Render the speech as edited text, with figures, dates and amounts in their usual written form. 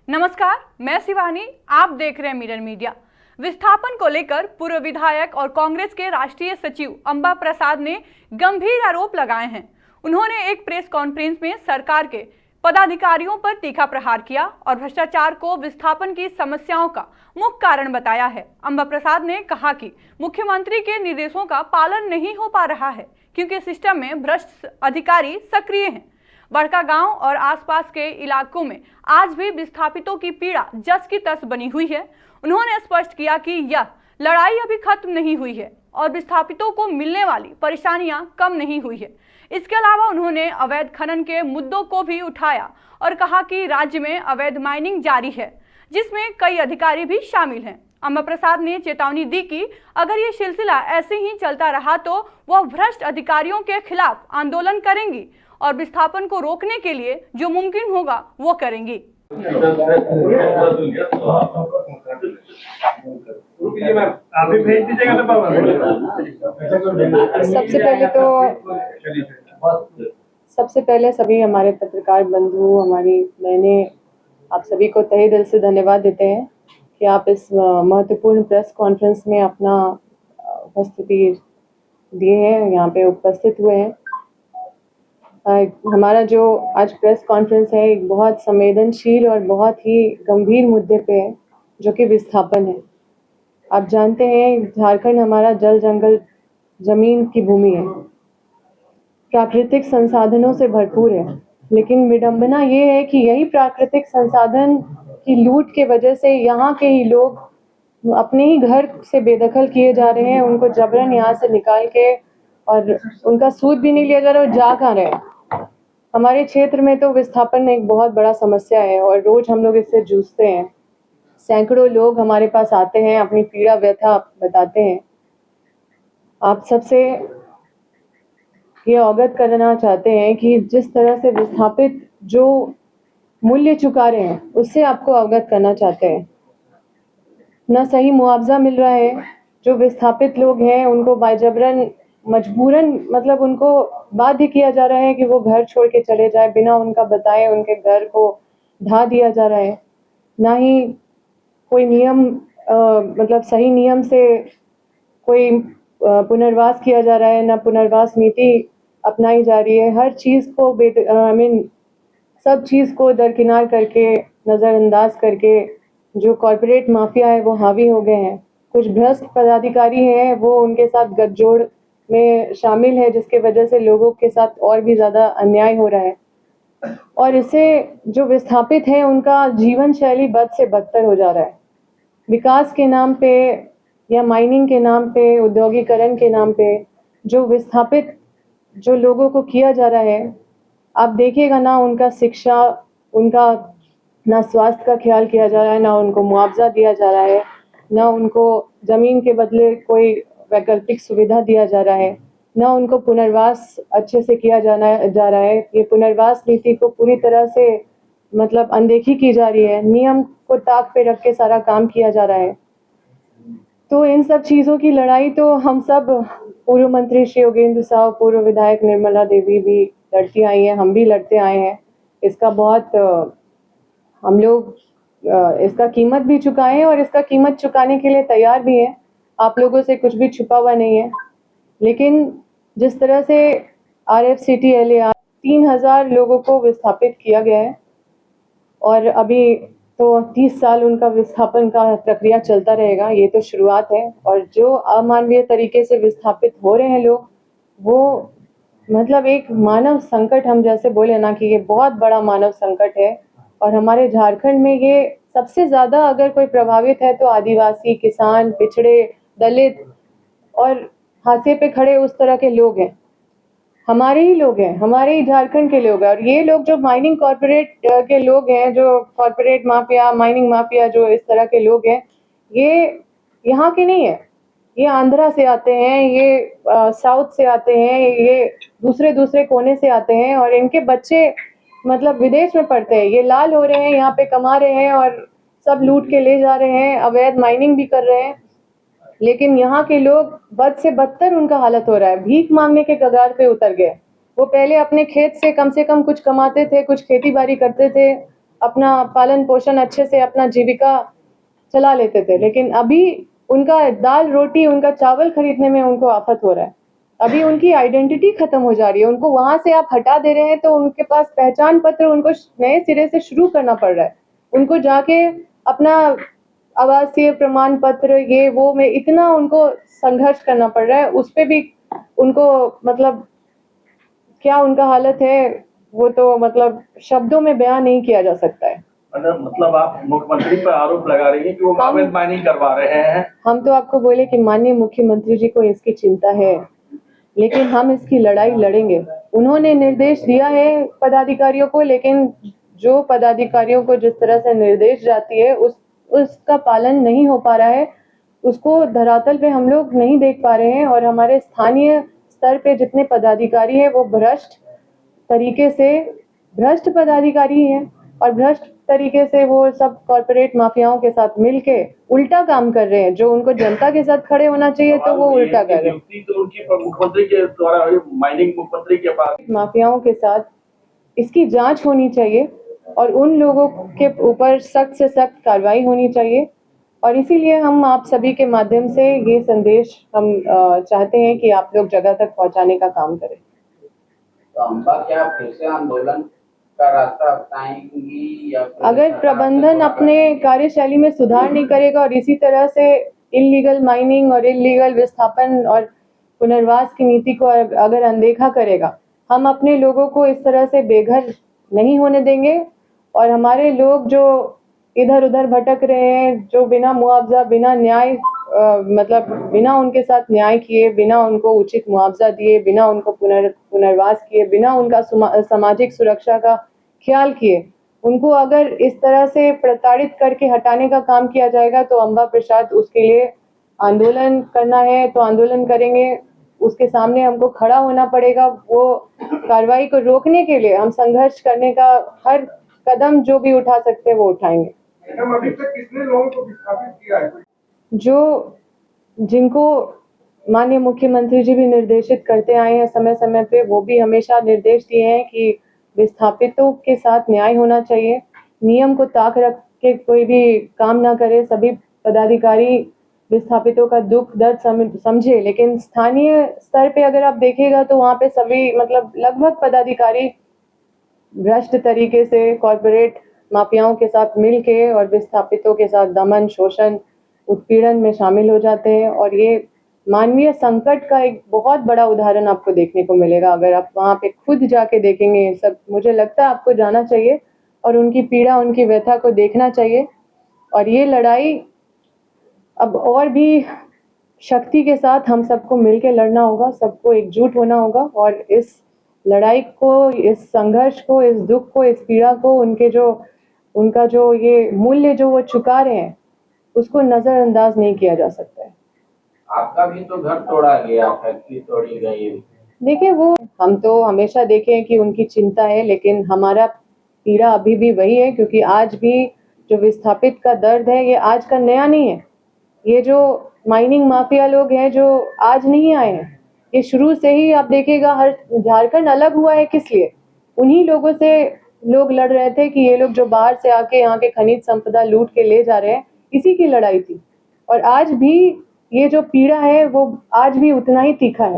नमस्कार, मैं शिवानी, आप देख रहे हैं मिरर मीडिया। विस्थापन को लेकर पूर्व विधायक और कांग्रेस के राष्ट्रीय सचिव अंबा प्रसाद ने गंभीर आरोप लगाए हैं। उन्होंने एक प्रेस कॉन्फ्रेंस में सरकार के पदाधिकारियों पर तीखा प्रहार किया और भ्रष्टाचार को विस्थापन की समस्याओं का मुख्य कारण बताया है। अंबा प्रसाद ने कहा कि मुख्यमंत्री के निर्देशों का पालन नहीं हो पा रहा है क्योंकि सिस्टम में भ्रष्ट अधिकारी सक्रिय हैं। बड़का गांव और आसपास के इलाकों में आज भी विस्थापितों की पीड़ा जस की तस बनी हुई है। उन्होंने स्पष्ट किया कि यह लड़ाई अभी खत्म नहीं हुई है और विस्थापितों को मिलने वाली परेशानियां कम नहीं हुई है। इसके अलावा उन्होंने अवैध खनन के मुद्दों को भी उठाया और कहा कि राज्य में अवैध माइनिंग जारी है, जिसमें कई अधिकारी भी शामिल हैं। अंबा प्रसाद ने चेतावनी दी कि अगर ये सिलसिला ऐसे ही चलता रहा तो वह भ्रष्ट अधिकारियों के खिलाफ आंदोलन करेंगी और विस्थापन को रोकने के लिए जो मुमकिन होगा वो करेंगी। सबसे पहले सभी हमारे पत्रकार बंधु, हमारी बहनें, आप सभी को तहे दिल से धन्यवाद देते हैं कि आप इस महत्वपूर्ण प्रेस कॉन्फ्रेंस में अपना उपस्थिति दिए हैं, यहाँ पे उपस्थित हुए हैं। हमारा जो आज प्रेस कॉन्फ्रेंस है एक बहुत संवेदनशील और बहुत ही गंभीर मुद्दे पे है, जो कि विस्थापन है। आप जानते हैं झारखंड हमारा जल जंगल जमीन की भूमि है, प्राकृतिक संसाधनों से भरपूर है, लेकिन विडंबना ये है कि यही प्राकृतिक संसाधन की लूट के वजह से यहाँ के ही लोग अपने ही घर से बेदखल किए जा रहे हैं। उनको जबरन यहाँ से निकाल के और उनका सूद भी नहीं लिया जा रहा और जा कहाँ रहे हैं। हमारे क्षेत्र में तो विस्थापन एक बहुत बड़ा समस्या है और रोज हम लोग इससे जूझते हैं। सैकड़ों लोग हमारे पास आते हैं, अपनी पीड़ा व्यथा बताते हैं। आप सबसे ये अवगत करना चाहते हैं कि जिस तरह से विस्थापित जो मूल्य चुका रहे हैं उससे आपको अवगत करना चाहते हैं। न सही मुआवजा मिल रहा है, जो विस्थापित लोग हैं उनको बाजबरन मजबूरन मतलब उनको बाध्य किया जा रहा है कि वो घर छोड़ के चले जाए, बिना उनका बताए उनके घर को ढा दिया जा रहा है। ना ही कोई नियम मतलब सही नियम से कोई पुनर्वास किया जा रहा है, ना पुनर्वास नीति अपनाई जा रही है। हर चीज़ को सब चीज़ को दरकिनार करके, नज़रअंदाज करके जो कॉरपोरेट माफिया है वो हावी हो गए हैं। कुछ भ्रष्ट पदाधिकारी हैं, वो उनके साथ गठजोड़ में शामिल है, जिसके वजह से लोगों के साथ और भी ज़्यादा अन्याय हो रहा है और इससे जो विस्थापित हैं उनका जीवन शैली बद से बदतर हो जा रहा है। विकास के नाम पे या माइनिंग के नाम पे, औद्योगिकरण के नाम पे जो विस्थापित जो लोगों को किया जा रहा है, आप देखिएगा ना उनका शिक्षा, उनका ना स्वास्थ्य का ख्याल किया जा रहा है, ना उनको मुआवजा दिया जा रहा है, ना उनको ज़मीन के बदले कोई वैकल्पिक सुविधा दिया जा रहा है, ना उनको पुनर्वास अच्छे से किया जा रहा है। ये पुनर्वास नीति को पूरी तरह से मतलब अनदेखी की जा रही है, नियम को ताक पे रख के सारा काम किया जा रहा है। तो इन सब चीज़ों की लड़ाई तो हम सब, पूर्व मंत्री श्री योगेंद्र साहब, पूर्व विधायक निर्मला देवी भी लड़ती आई हैं, हम भी लड़ते आए हैं। इसका बहुत हम लोग इसका कीमत भी चुकाए हैं और इसका कीमत चुकाने के लिए तैयार भी हैं। आप लोगों से कुछ भी छुपा हुआ नहीं है। लेकिन जिस तरह से RFCTLA 3000 लोगों को विस्थापित किया गया है और अभी तो 30 साल उनका विस्थापन का प्रक्रिया चलता रहेगा, ये तो शुरुआत है। और जो अमानवीय तरीके से विस्थापित हो रहे हैं लोग, वो मतलब एक मानव संकट, हम जैसे बोले ना कि ये बहुत बड़ा मानव संकट है। और हमारे झारखंड में ये सबसे ज़्यादा अगर कोई प्रभावित है तो आदिवासी, किसान, पिछड़े, दलित और हाशिए पे खड़े उस तरह के लोग हैं। हमारे ही लोग हैं, हमारे ही झारखंड के लोग हैं। और ये लोग जो माइनिंग कॉरपोरेट के लोग हैं, जो कॉरपोरेट माफिया, माइनिंग माफिया, जो इस तरह के लोग हैं, ये यहाँ के नहीं है। ये आंध्रा से आते हैं, ये साउथ से आते हैं, ये दूसरे कोने से आते हैं और इनके बच्चे मतलब विदेश में पढ़ते हैं। ये लाल हो रहे हैं, यहाँ पे कमा रहे हैं और सब लूट के ले जा रहे हैं, अवैध माइनिंग भी कर रहे हैं। लेकिन यहाँ के लोग बद से बदतर उनका हालत हो रहा है, भीख मांगने के कगार पे उतर गए। वो पहले अपने खेत से कम कुछ कमाते थे, कुछ खेती बाड़ी करते थे अपना पालन पोषण अच्छे से अपना जीविका चला लेते थे, लेकिन अभी उनका दाल रोटी उनका चावल खरीदने में उनको आफत हो रहा है। अभी उनकी आइडेंटिटी खत्म हो जा रही है, उनको वहां से आप हटा दे रहे हैं तो उनके पास पहचान पत्र उनको नए सिरे से शुरू करना पड़ रहा है। उनको जाके अपना आवासीय प्रमाण पत्र ये वो में इतना उनको संघर्ष करना पड़ रहा है, उस पे भी उनको मतलब क्या उनका हालत है वो तो मतलब शब्दों में बयान नहीं किया जा सकता है। मतलब आप मुख्यमंत्री पर आरोप लगा रही हैं कि वो अवैध माइनिंग करवा रहे हैं। हम तो आपको बोले कि माननीय मुख्यमंत्री जी को इसकी चिंता है, लेकिन हम इसकी लड़ाई लड़ेंगे। उन्होंने निर्देश दिया है पदाधिकारियों को, लेकिन जो पदाधिकारियों को जिस तरह से निर्देश जाती है उसका पालन नहीं हो पा रहा है, उसको धरातल पे हम लोग नहीं देख पा रहे हैं। और हमारे स्थानीय स्तर पे जितने पदाधिकारी हैं वो भ्रष्ट पदाधिकारी हैं और भ्रष्ट तरीके से वो सब कॉर्पोरेट माफियाओं के साथ मिलके उल्टा काम कर रहे हैं। जो उनको जनता के साथ खड़े होना चाहिए तो वो उल्टा कर रहे हैं। तो उनकी मुख्यमंत्री के द्वारा माइनिंग मुख्यमंत्री के पास माफियाओं के साथ इसकी जांच होनी चाहिए और उन लोगों के ऊपर सख्त से सख्त कार्रवाई होनी चाहिए। और इसीलिए हम आप सभी के माध्यम से ये संदेश हम चाहते हैं कि आप लोग जगह तक पहुंचाने का काम करें। तो अम्बा क्या फिर से आंदोलन का रास्ता अपनाएंगी या अगर प्रबंधन अपने कार्यशैली में सुधार नहीं करेगा और इसी तरह से इल्लीगल माइनिंग और इल्लीगल विस्थापन और पुनर्वास की नीति को अगर अनदेखा करेगा, हम अपने लोगों को इस तरह से बेघर नहीं होने देंगे। और हमारे लोग जो इधर उधर भटक रहे हैं, जो बिना मुआवजा बिना न्याय मतलब बिना उनके साथ न्याय किए, बिना उनको उचित मुआवजा दिए, बिना उनको पुनर्वास किए, बिना उनका सामाजिक सुरक्षा का ख्याल किए, उनको अगर इस तरह से प्रताड़ित करके हटाने का काम किया जाएगा तो अम्बा प्रसाद उसके लिए आंदोलन करना है तो आंदोलन करेंगे। उसके सामने हमको खड़ा होना पड़ेगा। वो कार्रवाई को रोकने के लिए हम संघर्ष करने का हर कदम जो भी उठा सकते हैं वो उठाएंगे। अभी तक कितने लोगों को विस्थापित किया है? जिनको माननीय मुख्यमंत्री जी भी निर्देशित करते आए हैं समय समय पे, वो भी हमेशा निर्देश दिए हैं कि विस्थापितों के साथ न्याय होना चाहिए, नियम को ताक रख के कोई भी काम ना करे, सभी पदाधिकारी विस्थापितों का दुख दर्द समझे। लेकिन स्थानीय स्तर पे अगर आप देखिएगा तो वहाँ पे सभी मतलब लगभग पदाधिकारी भ्रष्ट तरीके से कॉर्पोरेट माफियाओं के साथ मिलके और विस्थापितों के साथ दमन शोषण उत्पीड़न में शामिल हो जाते हैं। और ये मानवीय संकट का एक बहुत बड़ा उदाहरण आपको देखने को मिलेगा अगर आप वहाँ पे खुद जाके देखेंगे। सब मुझे लगता है आपको जाना चाहिए और उनकी पीड़ा उनकी व्यथा को देखना चाहिए। और ये लड़ाई अब और भी शक्ति के साथ हम सबको मिलकर लड़ना होगा, सबको एकजुट होना होगा और इस लड़ाई को, इस संघर्ष को, इस दुख को, इस पीड़ा को, उनका जो ये मूल्य जो वो चुका रहे हैं उसको नजरअंदाज नहीं किया जा सकता है। आपका भी तो घर तोड़ा गया, फैक्ट्री तोड़ी गई। देखिए वो हम तो हमेशा देखे हैं कि उनकी चिंता है, लेकिन हमारा पीड़ा अभी भी वही है क्योंकि आज भी जो विस्थापित का दर्द है ये आज का नया नहीं है। ये जो माइनिंग माफिया लोग हैं जो आज नहीं आए हैं, ये शुरू से ही आप देखिएगा हर झारखंड अलग हुआ है किस लिए, उन्हीं लोगों से लोग लड़ रहे थे कि ये लोग जो बाहर से आके यहाँ के खनिज संपदा लूट के ले जा रहे हैं, इसी की लड़ाई थी। और आज भी ये जो पीड़ा है वो आज भी उतना ही तीखा है।